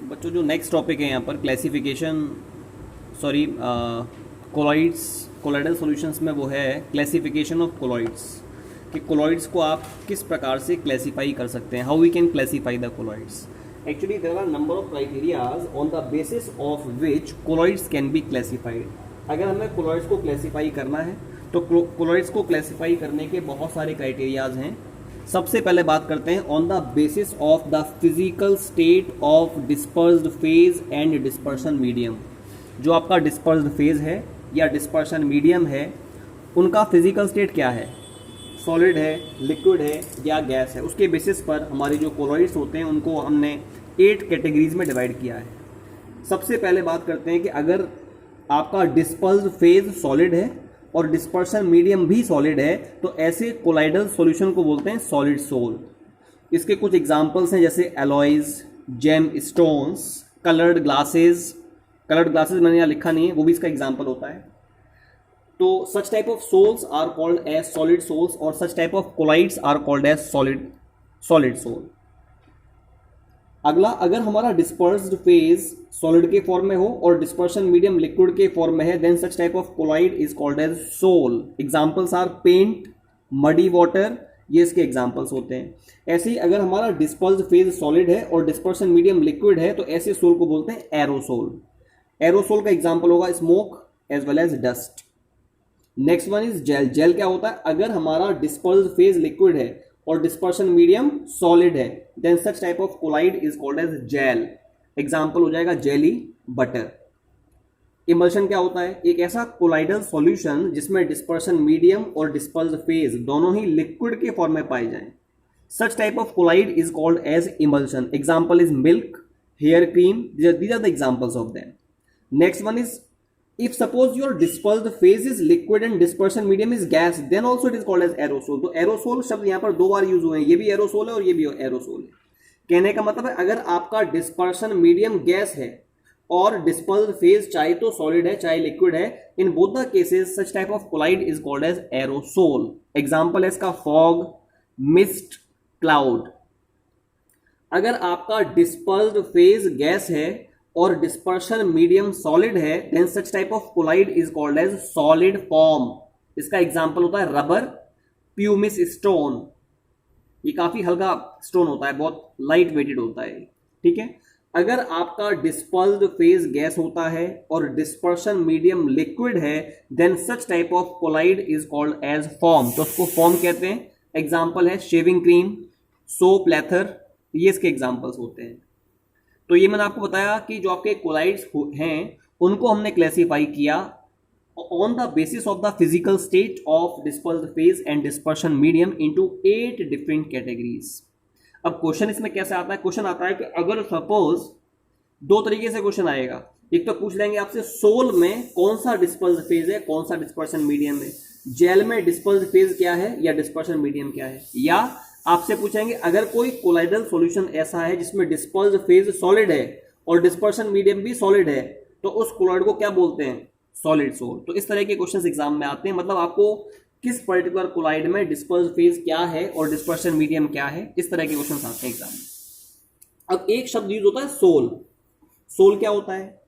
बच्चों जो next topic है यहाँ पर क्लासिफिकेशन सॉरी कोलॉइडल सॉल्यूशंस में वो है क्लासिफिकेशन ऑफ कोलॉइड्स कि कोलॉइड्स को आप किस प्रकार से क्लासीफाई कर सकते हैं, how we can classify the colloids. Actually there are number of criterias on the basis of which colloids can be classified. अगर हमें कोलॉइड्स को क्लासीफाई करना है तो कोलॉइड्स को क्लासीफाई करने के बहुत सारे क्राइटेरियाज हैं। सबसे पहले बात करते हैं on the basis of the physical state of dispersed phase and dispersion medium. जो आपका डिस्पर्स्ड फेज है या डिस्पर्शन मीडियम है उनका फिजिकल स्टेट क्या है, सॉलिड है, लिक्विड है या गैस है, उसके बेसिस पर हमारे जो कोलॉइड्स होते हैं उनको हमने 8 कैटेगरीज में डिवाइड किया है। सबसे पहले बात करते हैं कि अगर आपका डिस्पर्स्ड फेज सॉलिड है और डिस्पर्शन मीडियम भी सॉलिड है तो ऐसे कोलाइडल सॉल्यूशन को बोलते हैं सॉलिड सोल। इसके कुछ एग्जांपल्स हैं जैसे alloys, gem stones, coloured glasses मैंने यहाँ लिखा नहीं है, वो भी इसका एग्जांपल होता है। तो such type of sols are called as solid sols और such type of colloids are called as solid sol. अगला, अगर हमारा डिस्पर्स्ड फेज सॉलिड के फॉर्म में हो और डिस्पर्शन मीडियम लिक्विड के फॉर्म में है, then such type of colloid is called as sol. Examples are paint, muddy water, ये इसके एग्जांपल्स होते हैं। ऐसे ही अगर हमारा डिस्पर्स्ड फेज सॉलिड है और डिस्पर्शन मीडियम लिक्विड है तो ऐसे सोल को बोलते हैं एरोसोल। एरोसोल का एग्जांपल होगा smoke as well as dust. Next one is gel. Gel क्या होता है, अगर हमारा डिस्पर्स्ड फेज लिक्विड है और डिस्पर्शन मीडियम सॉलिड है then such type of colloid is called as gel. Example हो जाएगा जेली, बटर। इमल्शन क्या होता है, एक ऐसा कोलाइडल सॉल्यूशन जिसमें डिस्पर्शन मीडियम और डिस्पर्स्ड फेज दोनों ही लिक्विड के फॉर्म में पाए जाएं। Such type of colloid is called as emulsion. Example is milk, hair cream, these are the examples of them. Next one is, if suppose your dispersed phase is liquid and dispersion medium is gas, then also it is called as aerosol. तो aerosol शब्द यहाँ पर 2 बार use हुए हैं, ये भी aerosol है और ये भी aerosol है। कहने का मतलब है अगर आपका डिस्पर्शन मीडियम गैस है और डिस्पर्स्ड फेज चाहे तो सॉलिड है चाहे लिक्विड है, in both the cases such type of colloid is called as aerosol. Example है इसका फॉग, मिस्ट, क्लाउड। अगर आपका डिस्पर्स्ड फेज गैस है और डिस्पर्शन मीडियम सॉलिड है then such type of colloid is called as solid form. इसका example होता है रबर, प्यूमिस स्टोन। ये काफी हल्का स्टोन होता है, बहुत लाइट वेटेड होता है, ठीक है। अगर आपका डिस्पर्स्ड फेज गैस होता है और डिस्पर्शन मीडियम लिक्विड है then such type of colloid is called as form. तो उसको फॉर्म कहते हैं। एग्जांपल है शेविंग क्रीम, सोप, लेथर, ये इसके एग्जांपल्स होते हैं। तो ये मैंने आपको बताया कि जो आपके कोलाइड्स हैं उनको हमने क्लासीफाई किया on the basis of the physical state of dispersed phase and dispersion medium into 8 different categories. अब क्वेश्चन इसमें कैसे आता है, क्वेश्चन आता है कि अगर सपोज 2 तरीके से क्वेश्चन आएगा। एक तो पूछ लेंगे आपसे सोल में कौन सा डिस्पर्स्ड फेज है, कौन सा डिस्पर्शन मीडियम है, जेल में डिस्पर्स्ड फेज क्या है या डिस्पर्शन मीडियम क्या है, या आपसे पूछेंगे अगर कोई कोलाइडल सॉल्यूशन ऐसा है जिसमें डिस्पर्स्ड फेज सॉलिड है और डिस्पर्शन मीडियम भी सॉलिड है तो उस कोलाइड को क्या बोलते हैं, सॉलिड सोल। तो इस तरह के क्वेश्चंस एग्जाम में आते हैं, मतलब आपको किस पर्टिकुलर कोलाइड में डिस्पर्स्ड फेज क्या है और डिस्पर्शन मीडियम क्या है, इस तरह के क्वेश्चंस आते हैं एग्जाम में। अब एक शब्द यूज होता है सोल। सोल क्या होता है,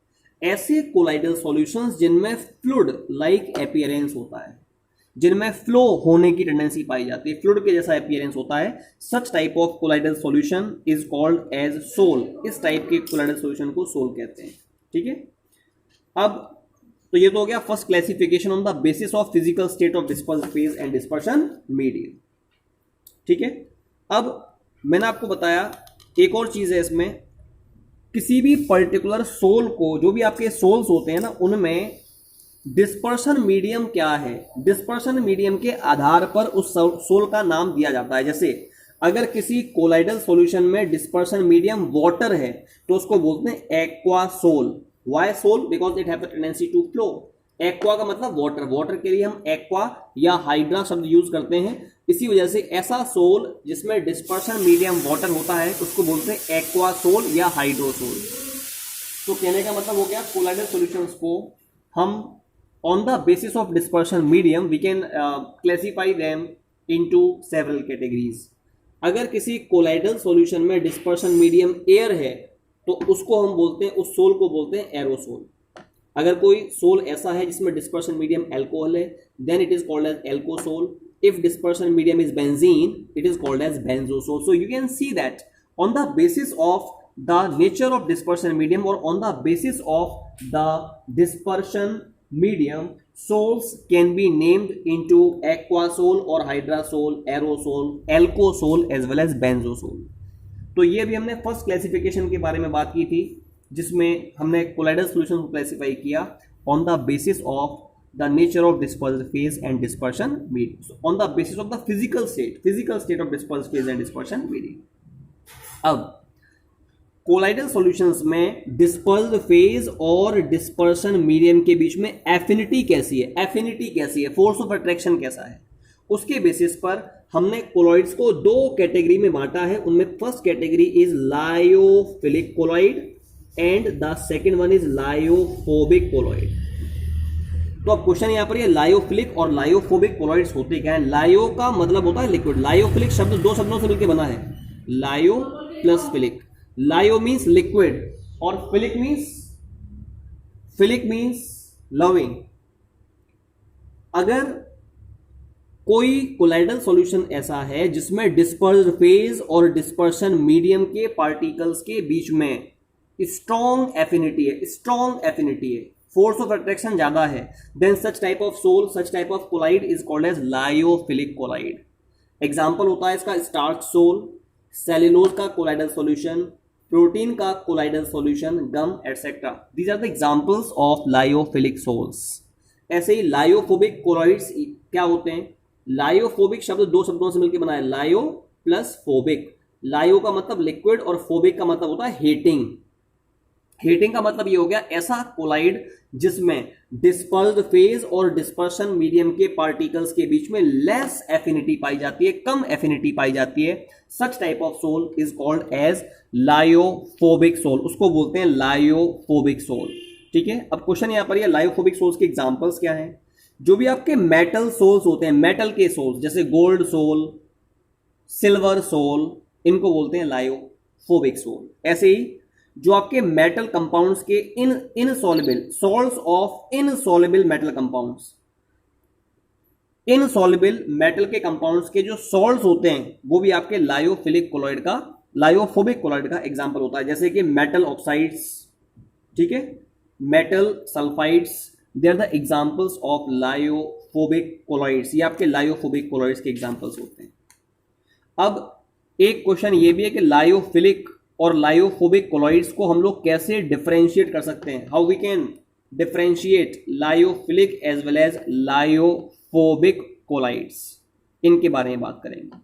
ऐसे कोलाइडल सॉल्यूशंस जिनमें फ्लूइड लाइक अपीयरेंस होता है, जिनमें फ्लो होने की टेंडेंसी पाई जाती है, फ्लूइड के जैसा अपीयरेंस होता है, such type of colloidal solution is called as sol. इस टाइप के कोलाइडल सॉल्यूशन को सोल कहते हैं, ठीक है। अब तो ये तो हो गया first classification on the basis of physical state of dispersed phase and dispersion medium, ठीक है। अब मैंने आपको बताया एक और चीज है इसमें, किसी भी पर्टिकुलर सोल को, जो भी आपके सोल्स होते हैं ना, उनमें डिस्पर्शन मीडियम क्या है, डिस्पर्शन मीडियम के आधार पर उस सोल का नाम दिया जाता है। जैसे अगर किसी कोलाइडल सॉल्यूशन में डिस्पर्शन मीडियम वाटर है तो उसको बोलते हैं aqua sol. Why sol, because it have the tendency to flow. Aqua का मतलब वाटर, वाटर के लिए हम एक्वा या हाइड्रा शब्द यूज करते हैं। इसी वजह से ऐसा सोल जिसमें डिस्पर्शन मीडियम वाटर होता है उसको बोलते हैं एक्वा सोल या हाइड्रोसोल। तो कहने का मतलब हो गया कोलाइडल सॉल्यूशंस को हम on the basis of dispersion medium we can classify them into several categories. अगर किसी कोलाइडल सॉल्यूशन में डिस्पर्शन मीडियम एयर है तो उसको हम बोलते हैं, उस सोल को बोलते हैं एरोसोल। अगर कोई सोल ऐसा है जिसमें डिस्पर्शन मीडियम अल्कोहल है, then it is called as alcosol. If dispersion medium is benzene, it is called as benzosol. So you can see that on the basis of the nature of dispersion medium, or on the basis of the dispersion medium, sols can be named into aquasol or hydrosol, aerosol, alcohol as well as benzosol. तो ये भी हमने first classification के बारे में बात की थी, जिसमें हमने कोलाइडल सॉल्यूशन को क्लासिफाई किया on the basis of the nature of dispersed phase and dispersion medium. So, on the basis of the physical state of dispersed phase and dispersion medium. अब कोलाइडल सॉल्यूशंस में dispersed phase और dispersion medium के बीच में affinity कैसी है, force of attraction कैसा है, उसके बेसिस पर हमने कोलॉइड्स को दो कैटेगरी में बांटा है. उनमें first category is lyophilic colloid and the second one is lyophobic colloid. तो अब क्वेश्चन यहां पर ये लायोफिलिक और लायोफोबिक कोलॉइड्स होते क्या है. लायो का मतलब होता है लिक्विड. लायोफिलिक शब्द दो शब्दों से मिलकर बना है, lyo plus philic. Lyo means liquid और फिलिक मीन्स लविंग. अगर कोई कोलाइडल सॉल्यूशन ऐसा है जिसमें डिस्पर्स्ड फेज और डिस्पर्शन मीडियम के पार्टिकल्स के बीच में स्ट्रॉन्ग एफिनिटी है, फोर्स ऑफ अट्रैक्शन ज्यादा है, then such type of sol, such type of colloid is called as lyophilic colloid. Example होता है इसका स्टार्च सोल, सेल्यूलोज का कोलाइडल सॉल्यूशन, प्रोटीन का colloidal solution, gum etcetera. These are the examples of lyophilic sols. ऐसे ही lyophobic colloids क्या होते हैं. लायोफोबिक शब्द दो शब्दों से मिलकर बना है, लायो प्लस फोबिक. लायो का मतलब लिक्विड और फोबिक का मतलब होता है हीटिंग. हीटिंग का मतलब ये हो गया ऐसा कोलाइड जिसमें डिस्पर्स्ड फेज और डिस्पर्शन मीडियम के पार्टिकल्स के बीच में लेस एफिनिटी पाई जाती है, कम एफिनिटी पाई जाती है. Such type of sol is called as lyophobic sol. उसको बोलते हैं लायोफोबिक सोल. ठीक है. अब क्वेश्चन यहां पर ये लायोफोबिक सोल्स के एग्जांपल्स क्या हैं. जो भी आपके मेटल सोल्स होते हैं, मेटल के सोल्स जैसे गोल्ड सोल, सिल्वर सोल, इनको बोलते हैं लायोफोबिक सोल. ऐसे ही जो आपके मेटल कंपाउंड्स के insoluble salts of insoluble metal compounds, insoluble metal के कंपाउंड्स के जो सॉल्ट्स होते हैं वो भी आपके लायोफिलिक कोलॉइड का, लायोफोबिक कोलॉइड का एग्जांपल होता है. जैसे कि मेटल ऑक्साइड्स, ठीक है, metal sulphides, they are the examples of lyophobic colloids. ये आपके लायोफोबिक कोलॉइड्स के एग्जांपल्स होते हैं. अब एक क्वेश्चन ये भी है कि लायोफिलिक और लायोफोबिक कोलॉइड्स को हम लोग कैसे डिफरेंशिएट कर सकते हैं. How we can differentiate lyophilic as well as lyophobic colloids, इनके बारे में बात करेंगे.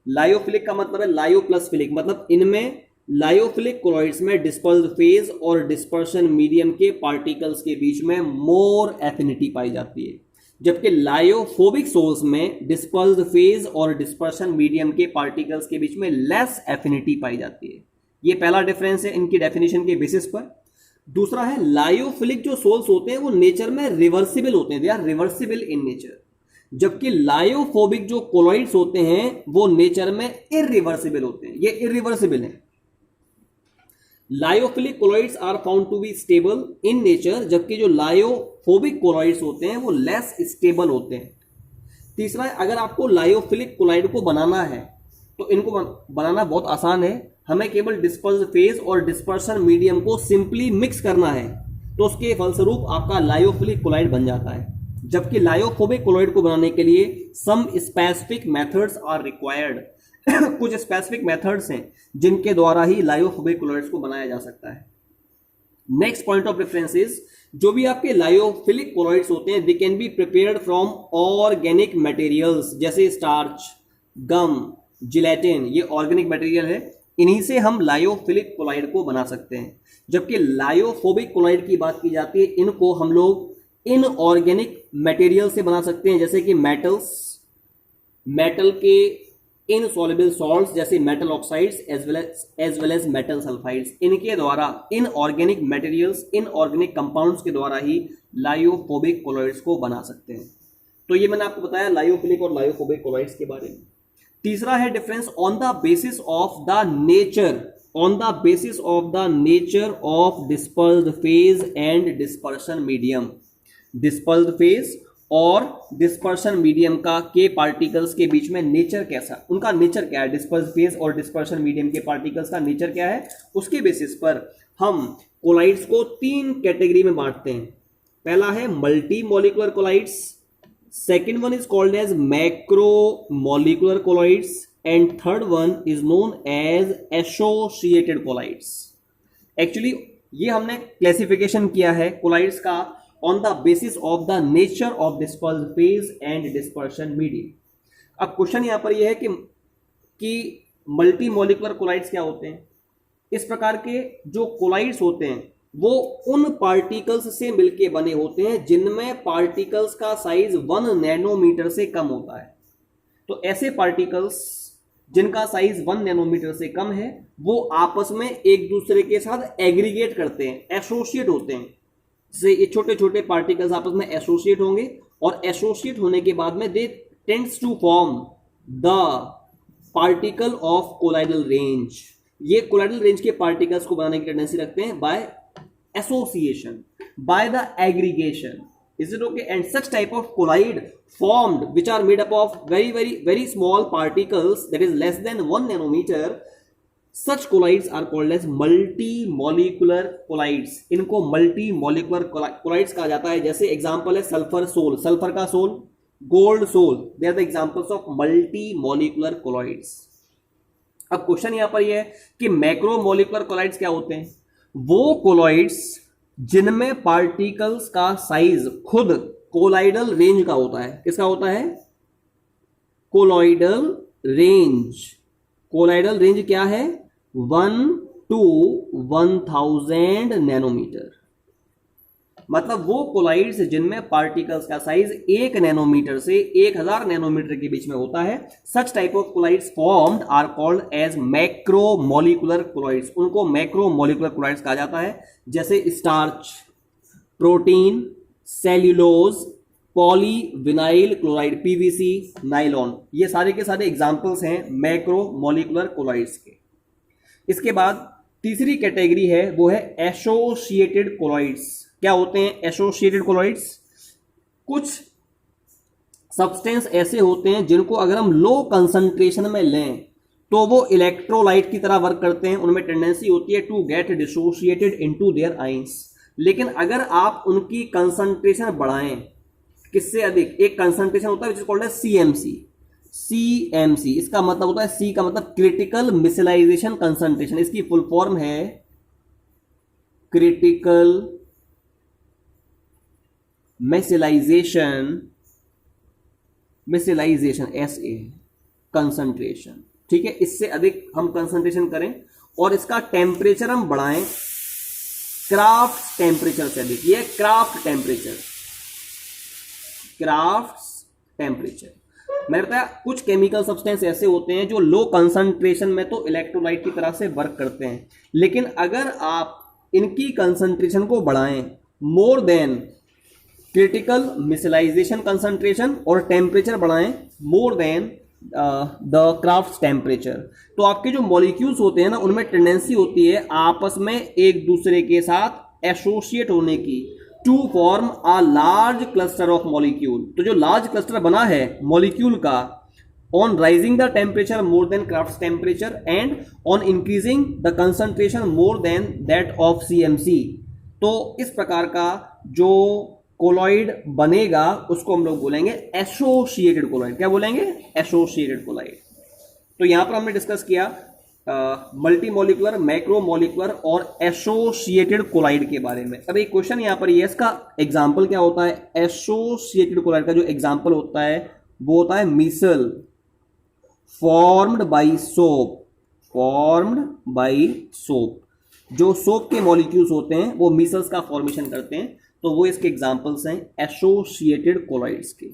लायोफिलिक का मतलब है लायो प्लस फिलिक, मतलब इनमें लायोफिलिक कोलॉइड्स में डिस्पर्स्ड फेज और डिस्पर्शन मीडियम के पार्टिकल्स के बीच में मोर एफिनिटी पाई जाती है, जबकि लायोफोबिक सोल्स में डिस्पर्स्ड फेज और डिस्पर्शन मीडियम के पार्टिकल्स के बीच में लेस एफिनिटी पाई जाती है. ये पहला डिफरेंस है इनकी डेफिनेशन के बेसिस पर. दूसरा है लायोफिलिक जो सोल्स होते हैं वो नेचर में रिवर्सिबल होते हैं, they are reversible in nature, जबकि लायोफोबिक जो कोलॉइड्स होते हैं वो नेचर में इरिवर्सिबल होते हैं, ये इरिवर्सिबल हैं. Lyophilic colloids are found to be stable in nature, जबकि जो लायोफोबिक कोलॉइड्स होते हैं वो लेस स्टेबल होते हैं. तीसरा है, अगर आपको लायोफिलिक कोलॉइड को बनाना है तो इनको बनाना बहुत आसान है. हमें केवल डिस्पर्स्ड फेज और डिस्पर्शन मीडियम को सिंपली मिक्स करना है, तो उसके फलस्वरूप आपका लायोफिलिक कोलॉइड बन जाता है. जबकि लायोफोबिक कोलॉइड को बनाने के लिए some specific methods are required. कुछ स्पेसिफिक मेथड्स हैं जिनके द्वारा ही लायोफोबिक कोलॉइड्स को बनाया जा सकता है. Next point of reference is, जो भी आपके लायोफिलिक कोलॉइड्स होते हैं they can be prepared from organic materials, जैसे स्टार्च, गम, जिलेटिन, ये ऑर्गेनिक मटेरियल है. इन्हीं से हम लायोफिलिक कोलॉइड को बना सकते हैं. जबकि लायोफोबिक कोलॉइड की बात की जाती है, इनको हम लोग इनऑर्गेनिक मटेरियल से बना सकते हैं, जैसे कि मेटल्स, मेटल के इनसॉल्युबल सॉल्ट्स जैसे metal oxides as well as metal sulphides. इनके द्वारा इनऑर्गेनिक मटेरियल्स, इनऑर्गेनिक कंपाउंड्स के द्वारा ही लायोफोबिक कोलॉइड्स को बना सकते हैं. तो ये मैंने आपको बताया लायोफिलिक और लायोफोबिक कोलॉइड्स के बारे में. तीसरा है difference on the basis of the nature on the basis of the nature of dispersed phase and dispersion medium. Dispersed phase और डिस्पर्शन मीडियम का के पार्टिकल्स के बीच में नेचर कैसा, उनका नेचर क्या है, डिस्पर्स्ड फेज और डिस्पर्शन मीडियम के पार्टिकल्स का नेचर क्या है, उसके बेसिस पर हम कोलाइड्स को 3 कैटेगरी में बांटते हैं। पहला है multi molecular colloids, second one is called as macro molecular colloids and third one is known as associated colloids. Actually ये हमने क्लासिफिकेशन किया है कोलाइड्स का on the basis of the nature of dispersed phase and dispersion medium। अब question यहां पर यह है कि मल्टी मॉलिक्यूलर कोलाइड्स क्या होते हैं। इस प्रकार के जो कोलाइड्स होते हैं वो उन पार्टिकल्स से मिलके बने होते हैं जिनमें पार्टिकल्स का साइज 1 नैनोमीटर से कम होता है। तो ऐसे पार्टिकल्स जिनका साइज 1 नैनोमीटर से कम है वो आपस में एक दूसरे के साथ एग्रीगेट करते हैं, एसोसिएट होते हैं। से ये छोटे छोटे पार्टिकल्स आपस में एसोसिएट होंगे और एसोसिएट होने के बाद में they tend to form the particle of colloidal range. ये कोलाइडल रेंज के पार्टिकल्स को बनाने की टेंडेंसी रखते हैं by association, by the aggregation. Is it okay? And such type of colloid formed which are made up of very small particles that is less than 1 nanometer, such colloids are called as multi-molecular colloids। इनको multi-molecular colloids कहा जाता है। जैसे example है sulphur sol, sulphur का सोल, gold sol, they are the examples of multi-molecular colloids। अब question यहां पर यह है कि मैक्रोमोलिकुलर कोलाइड्स क्या होते हैं। वो कोलाइड्स जिनमें पार्टिकल्स का साइज खुद कोलाइडल रेंज का होता है। किसका होता है? Colloidal range. कोलाइडल रेंज क्या है? 1 to 1000 नैनोमीटर। मतलब वो कोलाइड्स जिनमें पार्टिकल्स का साइज 1 नैनोमीटर से 1000 नैनोमीटर के बीच में होता है, such type of colloids formed are called as macromolecular colloids. उनको मैक्रोमोलिकुलर कोलाइड्स कहा जाता है। जैसे starch, protein, cellulose, polyvinyl chloride, PVC, nylon, ये सारे के सारे एग्जाम्पल्स हैं मैक्रोमोलिकुलर कोलाइड्स के। इसके बाद तीसरी कैटेगरी है वो है एसोसिएटेड कोलाइड्स। क्या होते हैं एसोसिएटेड कोलाइड्स? कुछ सब्सटेंस ऐसे होते हैं जिनको अगर हम लो कंसंट्रेशन में लें तो वो इलेक्ट्रोलाइट की तरह वर्क करते हैं। उनमें टेंडेंसी होती है to get dissociated into their ions. लेकिन अगर आप उनकी कंसंट्रेशन बढ़ाएं, किससे अधिक, एक कंसंट्रेशन होता है which is called as CMC. CMC इसका मतलब होता है, सी का मतलब क्रिटिकल मिसलाइजेशन कंसंट्रेशन, इसकी फुल फॉर्म है क्रिटिकल मिसलाइजेशन एसए कंसंट्रेशन। ठीक है, इससे अधिक हम कंसंट्रेशन करें और इसका टेम्परेचर हम बढ़ाएं क्राफ्ट टेम्परेचर से अधिक। ये क्राफ्ट टेम्परेचर मैंने बताया कुछ केमिकल सब्सटेंस ऐसे होते हैं जो लो कंसंट्रेशन में तो इलेक्ट्रोलाइट की तरह से वर्क करते हैं, लेकिन अगर आप इनकी कंसंट्रेशन को बढ़ाएं more than critical micellization concentration और टेम्परेचर बढ़ाएं more than the craft temperature, तो आपके जो मॉलिक्यूल्स होते हैं ना उनमें टेंडेंसी होती है आपस में एक दूसरे के साथ एसोसिएट होने की, to form a large cluster of molecule. तो जो लार्ज क्लस्टर बना है मॉलिक्यूल का on rising the temperature more than Krafft temperature and on increasing the concentration more than that of CMC, तो इस प्रकार का जो कोलॉइड बनेगा उसको हम लोग बोलेंगे एसोसिएटेड कोलॉइड। क्या बोलेंगे? Associated colloid. तो यहां पर हमने डिस्कस किया मल्टी मॉलिकुलर, मैक्रोमोलिकुलर और एसोसिएटेड कोलाइड के बारे में। अब एक क्वेश्चन यहां पर ये, इसका एग्जांपल क्या होता है? एसोसिएटेड कोलाइड का जो एग्जांपल होता है वो होता है मीसल फॉर्म्ड बाय सोप। जो सोप के मॉलिक्यूल्स होते हैं वो मीसल्स का फॉर्मेशन करते हैं, तो वो इसके एग्जांपल्स हैं एसोसिएटेड कोलाइड्स के।